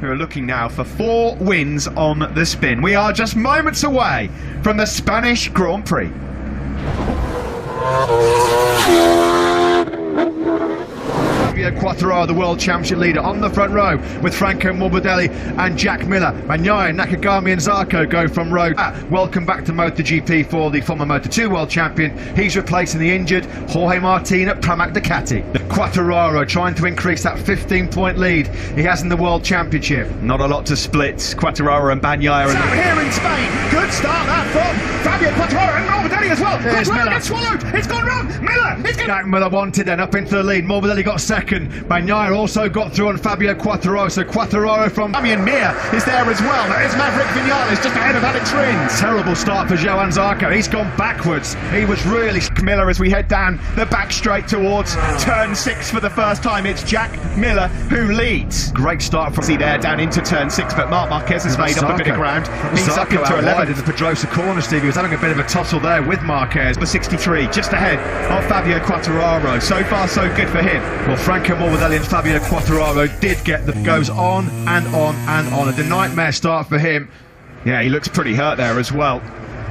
who are looking now for 4 wins on the spin. We are just moments away from the Spanish Grand Prix. Quattararo, the World Championship leader, on the front row with Franco Morbidelli and Jack Miller. Bagnaia, Nakagami and Zarco go from row. Welcome back to MotoGP for the former Moto2 World Champion. He's replacing the injured Jorge Martin at Pramac Ducati. Quattararo trying to increase that 15-point lead he has in the World Championship. Not a lot to split. Quattararo and Bagnaia. Here in Spain, good start that from Fabio Quattararo and Morbidelli as well. Quattararo gets swallowed, it's gone wrong. Jack Miller wanted then up into the lead. Morbidelli got second. Bagnaia also got through on Fabio Quattararo, so Quattararo from Damian Mir is there as well. There is Maverick Vinales just ahead of Alex Rins. Terrible start for Johan Zarco. He's gone backwards. He was really Miller as we head down the back straight towards turn 6 for the first time. It's Jack Miller who leads. Great start from there down into turn 6, but Marc Marquez has made up a bit of ground. He's up into 11 in the Pedrosa corner, Steve. He was having a bit of a tussle there with Marquez. The 63 just ahead of Fabio Quattararo. So far so good for him. Well, Franco Morbidelli and Fabio Quattararo did get the goes on and on and on. A nightmare start for him. Yeah, he looks pretty hurt there as well.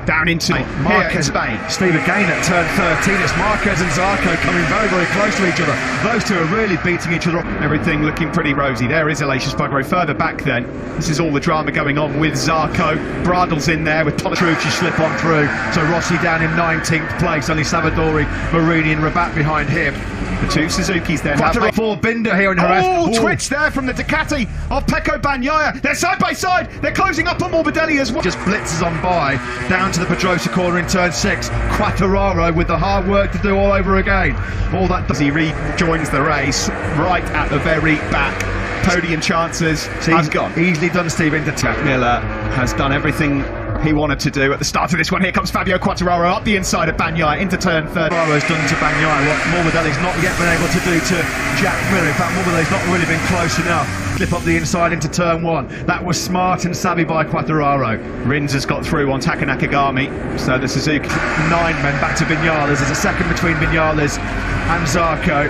Down into Marquez, Spain. Steve, again at turn 13, it's Marquez and Zarco coming very, very close to each other. Those two are really beating each other up. Everything looking pretty rosy. There is Aleix Espargaro further back then. This is all the drama going on with Zarco. Bradl's in there with Petrucci slip on through. So Rossi down in 19th place, only Savadori, Marini and Rabat behind him. The 2 Suzukis then. For Binder here in Jerez. Oh, twitch there from the Ducati of Pecco Bagnaia. They're side by side. They're closing up on Morbidelli as well. Just blitzes on by down to the Pedrosa corner in turn 6. Quattararo with the hard work to do all over again. All that as he rejoins the race right at the very back. Podium chances has gone. Easily done, Steve. Into Jack Miller has done everything he wanted to do at the start of this one. Here comes Fabio Quattararo up the inside of Bagnaia into turn 3. Quattararo's done to Bagnaia what Morbidelli's not yet been able to do to Jack Miller. In fact, Morbidelli's not really been close enough. Slip up the inside into turn 1. That was smart and savvy by Quattararo. Rins has got through on Taka Nakagami, so the Suzuki 9 men back to Vinales. There's a second between Vinales and Zarco,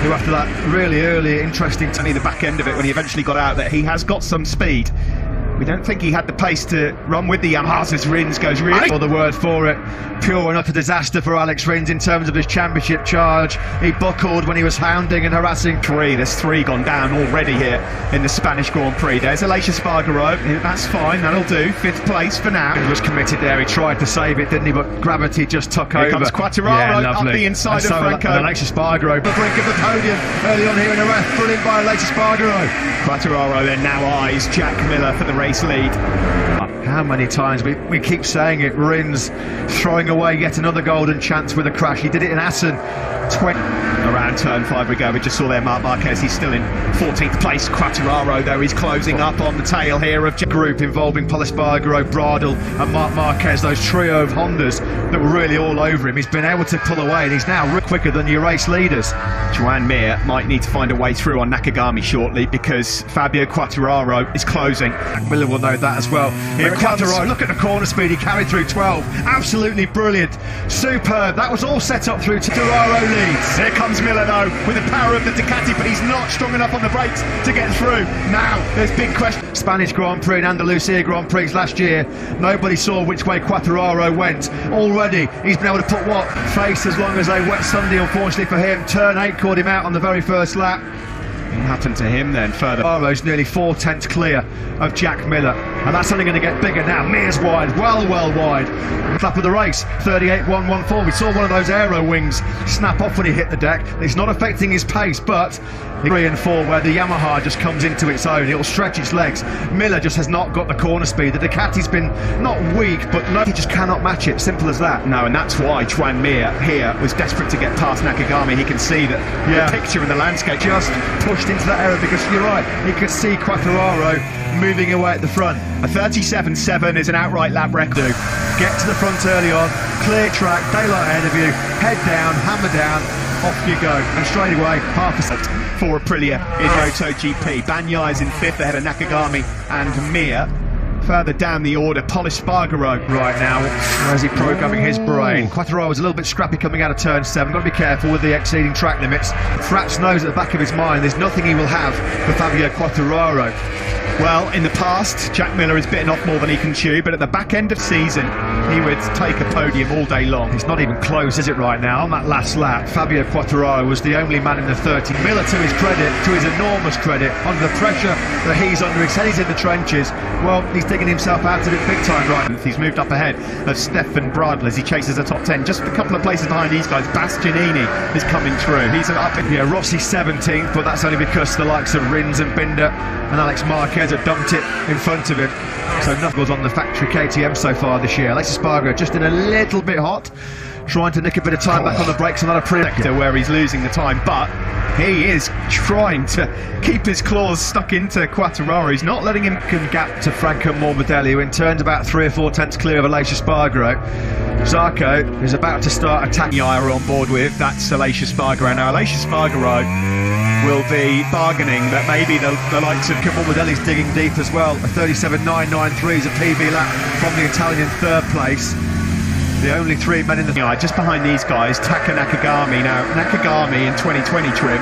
who after that really early interesting to me the back end of it when he eventually got out that he has got some speed. We don't think he had the pace to run with the Yamahas as Rins goes really... Or the word for it. Pure and utter disaster for Alex Rins in terms of his championship charge. He buckled when he was hounding and harassing. There's 3 gone down already here in the Spanish Grand Prix. There's Aleix Espargaro. That's fine, that'll do. 5th place for now. He was committed there. He tried to save it, didn't he? But gravity just took over. Here comes Quattararo up the inside of Franco. And Aleix Espargaro, the brink of the podium early on here in Jerez. Brilliant by Aleix Espargaro. Quattararo then now eyes Jack Miller for the race lead. How many times we keep saying it, Rins throwing away yet another golden chance with a crash. He did it in Assen. Around turn 5 we go. We just saw there Marc Marquez. He's still in 14th place. Quattararo though, he's closing up on the tail here of group involving Pol Espargaro, Bradl and Marc Marquez, those trio of Hondas that were really all over him. He's been able to pull away and he's now quicker than your race leaders. Joan Mir might need to find a way through on Nakagami shortly because Fabio Quattararo is closing. Miller will know that as well. Here Quattararo, look at the corner speed, he carried through 12. Absolutely brilliant. Superb. That was all set up through Quattararo leads. Here comes Miller though with the power of the Ducati, but he's not strong enough on the brakes to get through. Now there's big questions. Spanish Grand Prix and Andalusia Grand Prix last year, nobody saw which way Quattararo went. Already he's been able to put what face as long as a wet Sunday, unfortunately for him. Turn 8 caught him out on the very first lap. What happened to him then further? Quattararo's nearly 4/10 clear of Jack Miller, and that's only going to get bigger now. Mir's wide, well wide. Lap of the race, 38.114. We saw one of those aero wings snap off when he hit the deck. It's not affecting his pace, but 3 and 4 where the Yamaha just comes into its own. It'll stretch its legs. Miller just has not got the corner speed. The Ducati's been not weak, but no, he just cannot match it. Simple as that. No, and that's why Joan Mir here was desperate to get past Nakagami. He can see that the picture in the landscape just pushed into that area because you're right. He could see Quattararo moving away at the front. A 37.7 is an outright lap record. Get to the front early on, clear track, daylight ahead of you, head down, hammer down, off you go, and straight away half a second. For Aprilia in MotoGP. Bagnaia is in 5th ahead of Nakagami and Mir. Further down the order, Pol Espargaro right now. Where's he programming his brain? Quattararo was a little bit scrappy coming out of turn 7. Got to be careful with the exceeding track limits. Fraps knows at the back of his mind there's nothing he will have for Fabio Quattararo. Well, in the past, Jack Miller has bitten off more than he can chew, but at the back end of season, he would take a podium all day long. It's not even close, is it, right now? On that last lap, Fabio Quartararo was the only man in the 30. Miller, to his credit, to his enormous credit, under the pressure that he's under, he said he's in the trenches. Well, he's digging himself out of it big time right now. He's moved up ahead of Stefan Bradl as he chases the top 10. Just a couple of places behind these guys. Bastianini is coming through. He's up in... Yeah, Rossi 17th, but that's only because the likes of Rins and Binder and Alex Marquez have dumped it in front of him. So nothing was on the factory KTM so far this year. Aleix Espargaro just in a little bit hot, trying to nick a bit of time back on the brakes and not a sector where he's losing the time, but he is trying to keep his claws stuck into Quartararo. He's not letting him gap to Franco Morbidelli, who in turns about 3 or 4 tenths clear of Aleix Espargaro. Zarco is about to start attacking. Are on board with, that's Aleix Espargaro. Now Aleix Espargaro will be bargaining that maybe the likes of Morbidelli's digging deep as well. A 37.993 is a PB lap from the Italian third place. The only 3 men in the... just behind these guys, Taka Nakagami. Now, Nakagami in 2020 trim,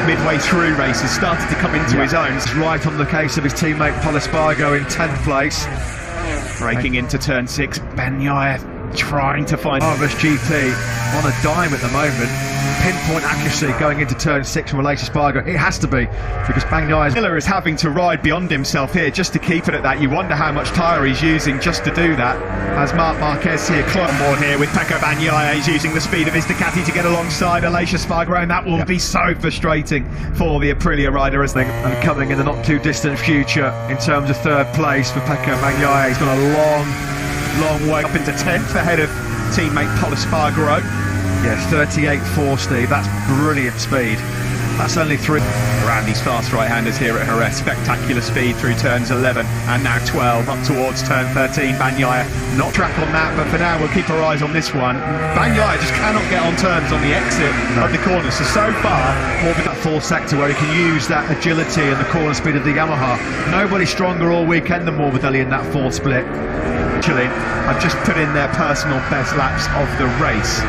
midway through races, started to come into his own. Right on the case of his teammate Pol Espargaro in 10th place. Breaking into turn 6, Bagnaia trying to find... MotoGp on a dime at the moment. Pinpoint accuracy going into turn 6 from Aleix Espargaro. It has to be, because Miller is having to ride beyond himself here just to keep it at that. You wonder how much tyre he's using just to do that. As Marc Marquez here, on board here with Pecco Bagnaia. He's using the speed of his Ducati to get alongside Aleix Espargaro, and that will be so frustrating for the Aprilia rider, isn't it? And coming in the not too distant future in terms of third place for Pecco Bagnaia. He's got a long way up into 10th ahead of teammate Pol Espargaro. Yeah, 38.4, Steve. That's brilliant speed. That's only 3. Around these fast right-handers here at Jerez. Spectacular speed through turns 11 and now 12 up towards turn 13. Bagnaia not track on that, but for now we'll keep our eyes on this one. Bagnaia just cannot get on turns on the exit of the corner. So far, more with that full sector where he can use that agility and the corner speed of the Yamaha. Nobody stronger all weekend than Morbidelli in that 4th split. I've just put in their personal best laps of the race.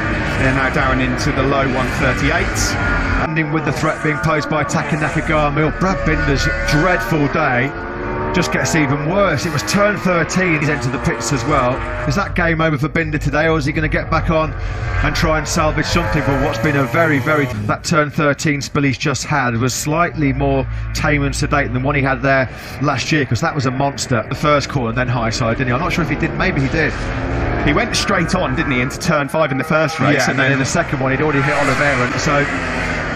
They're now down into the low 138s. Ending with the threat being posed by Taka Nakagami. Brad Binder's dreadful day just gets even worse. It was turn 13, he's entered the pits as well. Is that game over for Binder today, or is he going to get back on and try and salvage something for what's been a very... That turn 13 spill he's just had was slightly more tame and sedate than one he had there last year, because that was a monster. The first corner and then high side, didn't he? I'm not sure if he did, maybe he did. He went straight on, didn't he, into turn 5 in the first race. Yeah, and then in the second one he'd already hit Oliveira, so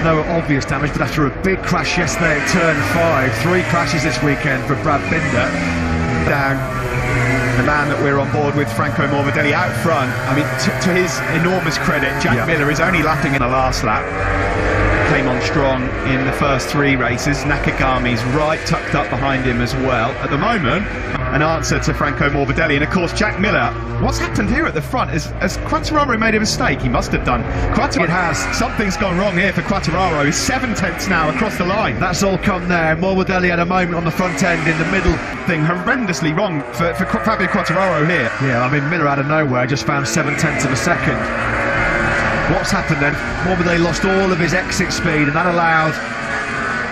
no obvious damage, but after a big crash yesterday at turn 5, 3 crashes this weekend for Brad Binder. Down the man that we're on board with, Franco Morbidelli, out front. I mean, to his enormous credit, Jack Miller is only lapping in the last lap. Came on strong in the first 3 races. Nakagami's right tucked up behind him as well. At the moment, an answer to Franco Morbidelli, and of course Jack Miller. What's happened here at the front is, has Quartararo made a mistake? He must have done. It has. Something's gone wrong here for Quartararo. He's 7 tenths now across the line. That's all come there. Morbidelli had a moment on the front end in the middle. Thing horrendously wrong for Fabio Quartararo here. Yeah, I mean, Miller out of nowhere just found 7 tenths of a second. What's happened then? Morbidelli lost all of his exit speed, and that allowed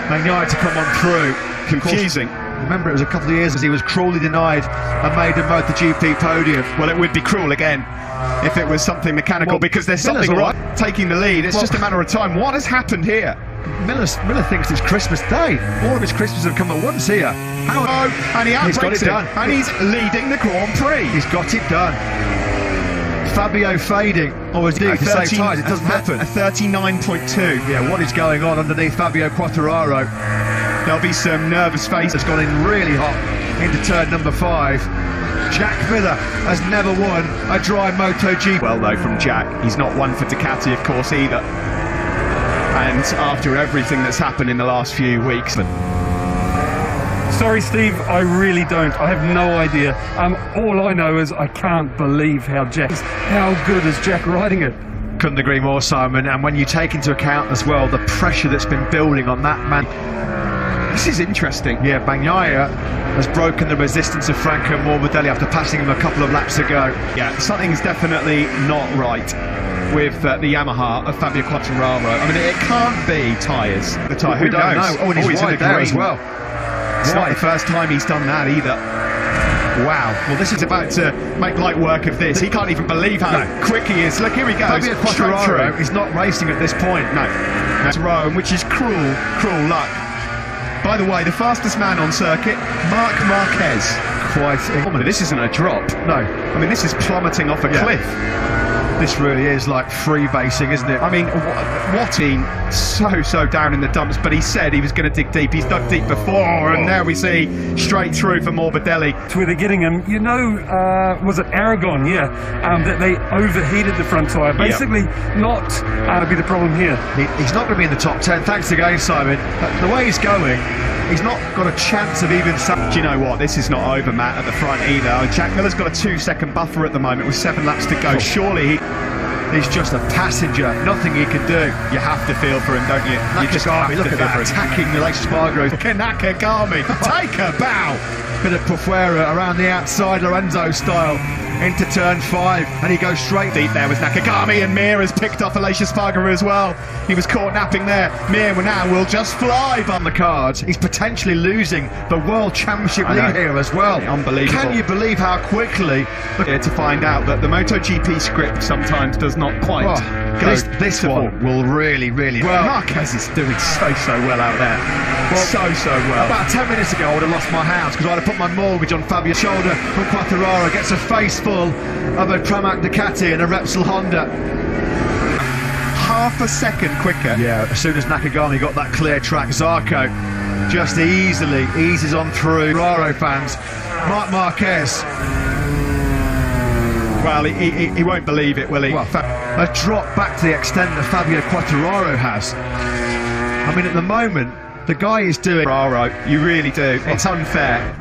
Bagnaia to come on through. Confusing. Remember, it was a couple of years as he was cruelly denied a maiden MotoGP podium. Well, it would be cruel again if it was something mechanical, because there's something wrong taking the lead. It's just a matter of time. What has happened here? Miller thinks it's Christmas Day. All of his Christmas have come at once here. And he's got it done. And he's leading the Grand Prix. He's got it done. Fabio fading, or is it to save tires? It doesn't happen. A 39.2. Yeah, what is going on underneath Fabio Quartararo? There'll be some nervous faces. Gone in really hot into turn number 5. Jack Miller has never won a dry MotoGP. Well, though, from Jack, he's not one for Ducati, of course, either. And after everything that's happened in the last few weeks. Sorry, Steve, I really don't. I have no idea. All I know is I can't believe how good is Jack riding it. Couldn't agree more, Simon. And when you take into account as well the pressure that's been building on that man. This is interesting. Yeah, Bagnaia has broken the resistance of Franco Morbidelli after passing him a couple of laps ago. Yeah, something's definitely not right with the Yamaha of Fabio Quartararo. I mean, it can't be tyres. The tyre, we don't know. Oh, and he's wide there as well. It's not the first time he's done that either. Wow. Well, this is about to make light work of this. He can't even believe how quick he is. Look, here he goes. Fabio Quartararo is not racing at this point. No. That's Rome, which is cruel, cruel luck. By the way, the fastest man on circuit, Marc Marquez. This isn't a drop. No. I mean, this is plummeting off a cliff. This really is like freebasing, isn't it? I mean, Watty so down in the dumps, but he said he was going to dig deep. He's dug deep before, and now we see straight through for Morbidelli. It's where they're getting him. You know, was it Aragon? Yeah, that they overheated the front tyre. Basically, not to be the problem here. He's not going to be in the top 10. Thanks again, Simon. The way he's going, he's not got a chance of even... Do you know what? This is not over, Matt, at the front either. Jack Miller's got a 2-second buffer at the moment with 7 laps to go. Surely he's just a passenger. Nothing he can do. You have to feel for him, don't you? You just have to look at feel for that, him. attacking the Lace Spargo. Nakagami, take a bow. Bit of Pufuera around the outside, Lorenzo style, into turn 5, and he goes straight deep there with Nakagami, and Mir has picked off Aleix Espargaro as well. He was caught napping there. Mir now will just fly on the cards. He's potentially losing the World Championship lead here as well. Unbelievable. Can you believe how quickly... Here to find out that the MotoGP script sometimes does not quite go. This one will really well. Marquez is doing so well out there. Well, so well. About 10 minutes ago I would have lost my house because I'd have put my mortgage on Fabio's shoulder from Quartararo. Gets a face full of a Pramac Ducati and a Repsol Honda. Half a second quicker. Yeah, as soon as Nakagami got that clear track, Zarco just easily eases on through. Quartararo fans, Marc Marquez. Well, he won't believe it, will he? Well, a drop back to the extent that Fabio Quartararo has. I mean, at the moment, the guy is doing... Quartararo, you really do. It's unfair.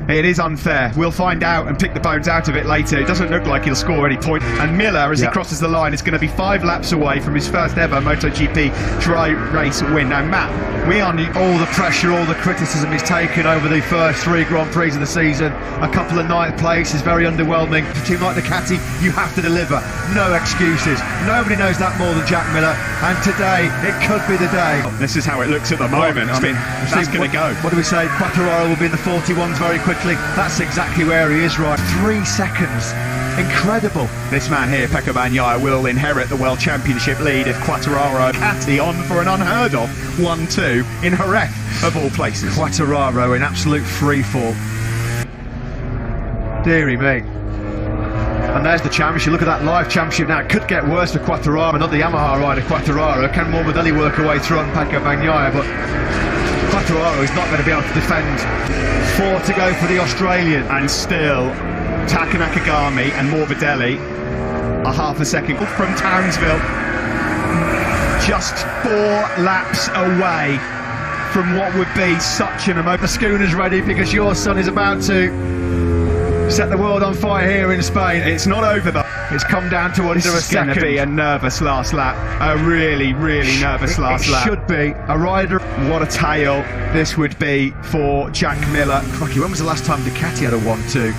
It is unfair. We'll find out and pick the bones out of it later. It doesn't look like he'll score any point. And Miller, as he crosses the line, is going to be 5 laps away from his first ever MotoGP dry race win. Now, Matt, we are all the pressure, all the criticism he's taken over the first 3 Grand Prix of the season. A couple of 9th places, very underwhelming. For a team like Ducati, you have to deliver. No excuses. Nobody knows that more than Jack Miller. And today, it could be the day. This is how it looks at the moment. That's going to go. What do we say? Quartararo will be in the 41s very quickly. That's exactly where he is, right. 3 seconds. Incredible. This man here, Pecco Bagnaia, will inherit the World Championship lead if Quartararo Ducati on for an unheard of 1-2 in Jerez, of all places. Quartararo in absolute freefall. Deary me. And there's the championship. Look at that live championship now. It could get worse for Quartararo. Another Yamaha rider, Quartararo. Can Morbidelli work away through on Pecco Bagnaia? But Quartararo is not going to be able to defend. 4 to go for the Australian. And still, Taka Nakagami and Morbidelli are half a second from Townsville. Just 4 laps away from what would be such an emotion. The schooner's ready because your son is about to set the world on fire here in Spain. It's not over though. It's come down to under a second. It's going to be a nervous last lap. A really nervous last lap. It should be. A rider. What a tale this would be for Jack Miller. Crikey, when was the last time Ducati had a 1-2?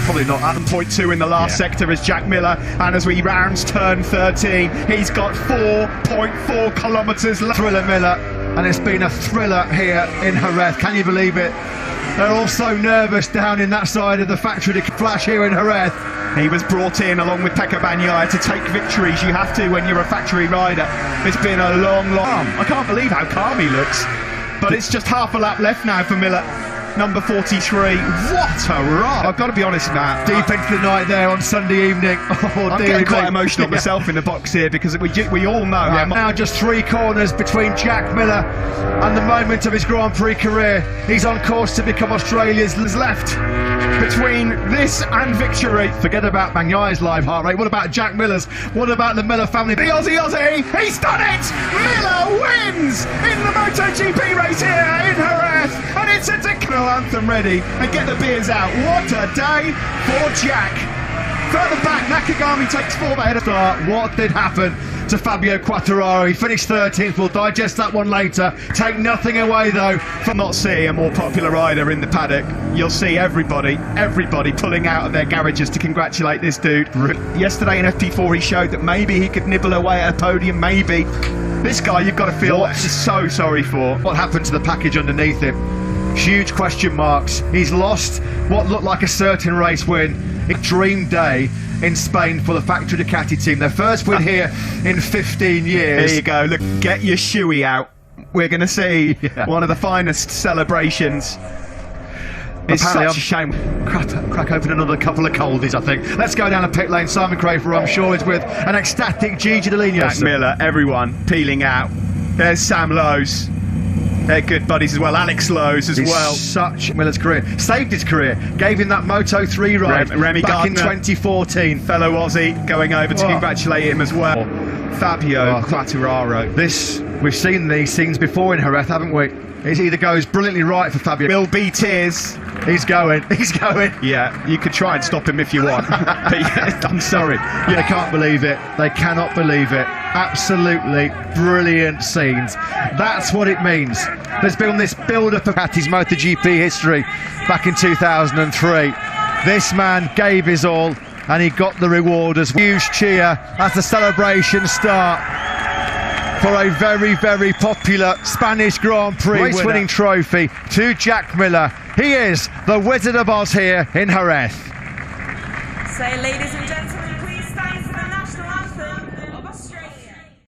Probably not. 0.2 in the last sector as Jack Miller, and as we rounds turn 13, he's got 4.4 kilometres left. Thriller Miller, and it's been a thriller here in Jerez. Can you believe it? They're all so nervous down in that side of the factory to flash here in Jerez. He was brought in along with Pecco Bagnaia to take victories. You have to when you're a factory rider. It's been a long... I can't believe how calm he looks. But it's just half a lap left now for Miller. Number 43. What a ride! I've got to be honest, Matt. Deep into the night there on Sunday evening. Oh, I'm getting quite emotional myself in the box here because we all know how now just 3 corners between Jack Miller and the moment of his Grand Prix career. He's on course to become Australia's left. Between this and victory. Forget about Bagnaia's live heart rate. What about Jack Miller's? What about the Miller family? The Aussie! He's done it! Miller wins in the MotoGP race here in Jerez, and it's a technical anthem ready. And get the beers out. What a day for Jack. Further back, Nakagami takes 4 ahead of start. What did happen to Fabio Quartararo? He finished 13th. We'll digest that one later. Take nothing away though from not seeing a more popular rider in the paddock. You'll see everybody pulling out of their garages to congratulate this dude. Yesterday in FP4 he showed that maybe he could nibble away at a podium, maybe. This guy you've got to feel so sorry for. What happened to the package underneath him? huge question marks. He's lost what looked like a certain race win. A dream day in Spain for the Factory Ducati team. Their first win here in 15 years. There you go. Look, get your shoey out. We're going to see one of the finest celebrations. It's Apparently such a shame. Crack open another couple of coldies, I think. Let's go down a pit lane. Simon Crafer, I'm sure, is with an ecstatic Gigi Dall'Igna. Jack Miller, everyone peeling out. There's Sam Lowe's. They're good buddies as well. Alex Lowe's as well. Such Miller's career. Saved his career. Gave him that Moto3 ride Remy back Gardner, in 2014. Fellow Aussie going over to congratulate him as well. Fabio Quartararo. We've seen these scenes before in Jerez, haven't we? It either goes brilliantly right for Fabio. Will be tears. He's going. Yeah, you could try and stop him if you want. But yeah, I'm sorry. They can't believe it. They cannot believe it. Absolutely brilliant scenes. That's what it means. There's been this build-up of his MotoGP history back in 2003. This man gave his all and he got the reward as well. Huge cheer as the celebrations start for a very, very popular Spanish Grand Prix race-winning trophy to Jack Miller. He is the Wizard of Oz here in Jerez. So, ladies and gentlemen,